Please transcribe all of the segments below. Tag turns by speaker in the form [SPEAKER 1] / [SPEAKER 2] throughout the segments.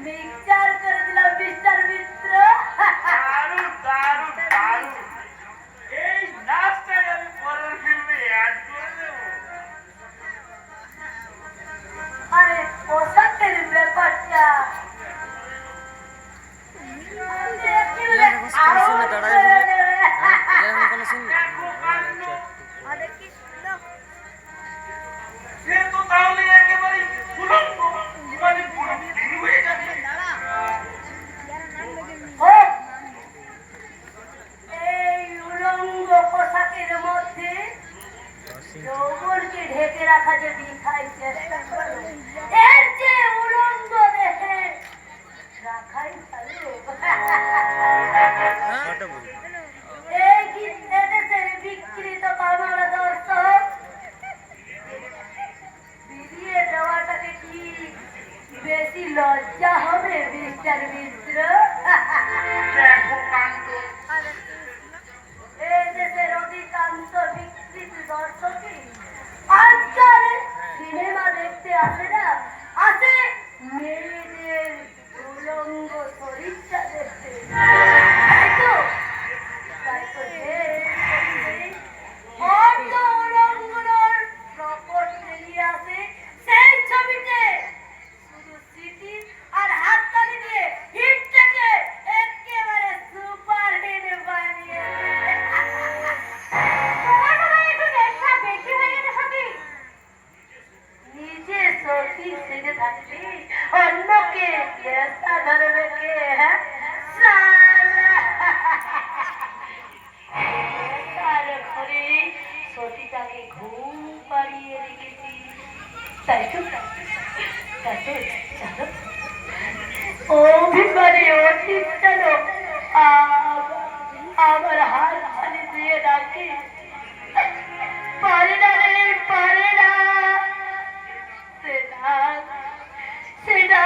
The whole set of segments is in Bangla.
[SPEAKER 1] মিক্সচার করে দিলাম মিস্টার মিত্র।
[SPEAKER 2] দারুণ দারুণ দারুণ। এই নাচটাই আমি পরের ফিল্মে অ্যাড করে দেব।
[SPEAKER 1] আরে পোশাকের ব্যাপারটা
[SPEAKER 2] সে তো তাহলে একেবারে উলঙ্গ, মানে পুরো ভিন হয়ে যাবে।
[SPEAKER 1] এই উলঙ্গ পোশাকের মধ্যে যৌবনকে ঢেকে রাখা যে বিখাই চেষ্টা করো, এর যে উলঙ্গ দেহে রাখাই ভালো। এই গীত এদেশের বিকৃত কামনা দর্শক বিলিয়ে দেওয়াটাকে কি বেশি লজ্জা হবে মিস্টার মিত্র?
[SPEAKER 2] দেখো কাণ্ড।
[SPEAKER 1] এই দেশের অধিকাংশ বিকৃত দর্শকই আজকাল সিনেমা দেখতে আসে না, আসে মেয়েদের উলঙ্গ শরীরটা দেখতে। তাই তো অর্ধ উলঙ্গর প্রকট বেরিয়ে আসে সেই ছবিতে শুধু সিটি আর হাততালি দিয়ে হিটটাকে একেবারে সুপার হিট বানিয়ে নিজে সত্যি সেজে থাকবি, অন্যকে চেষ্টা ধরবে কে? হ্যাঁ সতীটাকে ঘুম পাড়িয়ে রেখেছি, তাই তো চলো অভিমানে অতীত চলো আমার হাত ছাড়ি দিয়ে ডাকে, পারে না রে পারে না, সেটা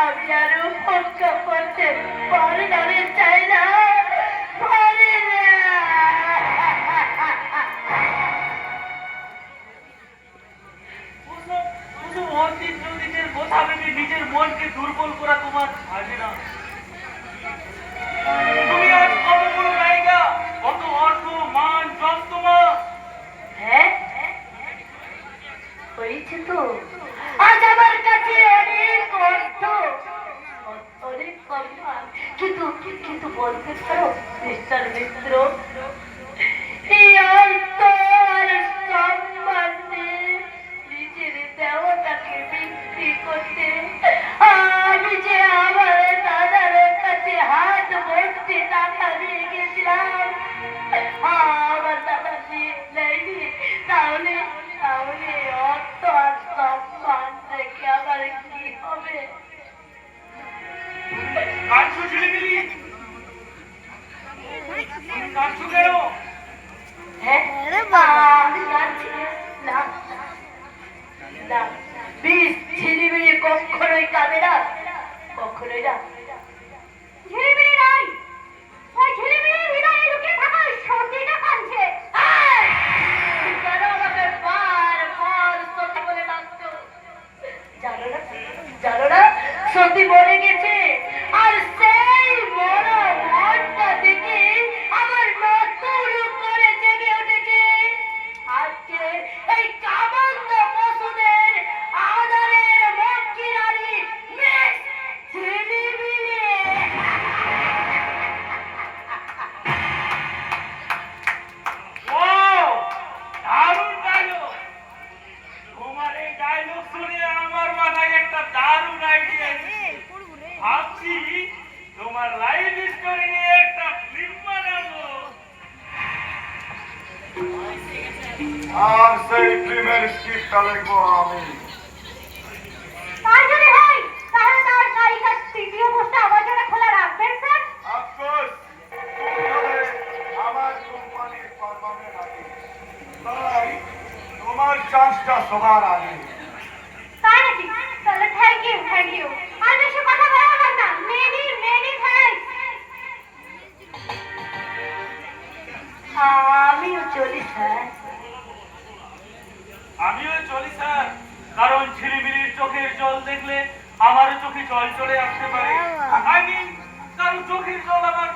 [SPEAKER 1] আমি আর উপেক্ষা করতে পারি না রে, চাই না, পারি না।
[SPEAKER 2] অতীত অতীতের কথা ভেবে নিজের মনকে দুর্বল করা তোমার আসে না। তুমি আজ কত বড় নায়িকা, কত অর্থ মান যশ তোমার।
[SPEAKER 1] হ্যাঁ হয়েছে তো, আজ আমার কাছে অনেক অর্থ, অনেক সম্মান, কিন্তু বলতে পারো মিস্টার মিত্র, এই অর্থ আর সম্মান নিজের দেওয়াটাকে বিক্রি করতে আমি যে আমার দাদার কাছে হাত ভর্তি টাকা দিয়ে গেছিলাম, আমার দাদা নেয়নি, তাহলে অর্থ আর সম্মান রেখে আবার কি হবে?
[SPEAKER 2] কাঁদছো ঝিলিমিলি, কাঁদছো কেন?
[SPEAKER 1] হ্যাঁ আমি কাঁদছি না, না বিষ ঝিলিমিলি কখনোই কাঁদে না, কখনোই না। ঝিলিমিলি নাই, ওই ঝিলিমিলির হৃদয়ে লুকিয়ে থাকা ওই সতীটা কাঁদছে। কেন আমাকে বারবার সতী বলে ডাকছো? জানো না সতী মরে গেছে, আর সেই মরা মনটা দেখে আমার নতুন করে জেগে উঠেছে আজকে এই কামন্ত পশুদের আদরের মক্কি নারী মিস ঝিলিমিলি।
[SPEAKER 2] ওয়াও, দারুণ ডায়লগ। তোমার এই ডায়লগ শুনে আমার মাথায় একটা দারুণ আইডিয়া এসেছে। ভাবছি তোমার লাইভ স্টোরি নিয়ে একটা ফিল্ম বানাবো।
[SPEAKER 3] আর সেই ফিল্মের স্ক্রিপ্টটা লিখবো আমি।
[SPEAKER 1] তাই যদি হয় তাহলে তার নায়িকার তৃতীয় পোস্টটা আমার জন্য খোলা রাখবেন স্যার।
[SPEAKER 3] আফসোস, তবে আমার কোম্পানির পারফরম্যান্স আছে, তাই তোমার চান্সটা সবার আগে।
[SPEAKER 1] তাই নাকি? তাহলে থ্যাংক ইউ। আর বেশি কথা বলবো না, মেনি থ্যাঙ্কস। আমিও চলি স্যার।
[SPEAKER 2] আমিও চলি স্যার, কারণ ঝিলিমিলির চোখের জল দেখলে আমারও চোখে জল চলে আসতে পারে। কারো চোখের জল আমার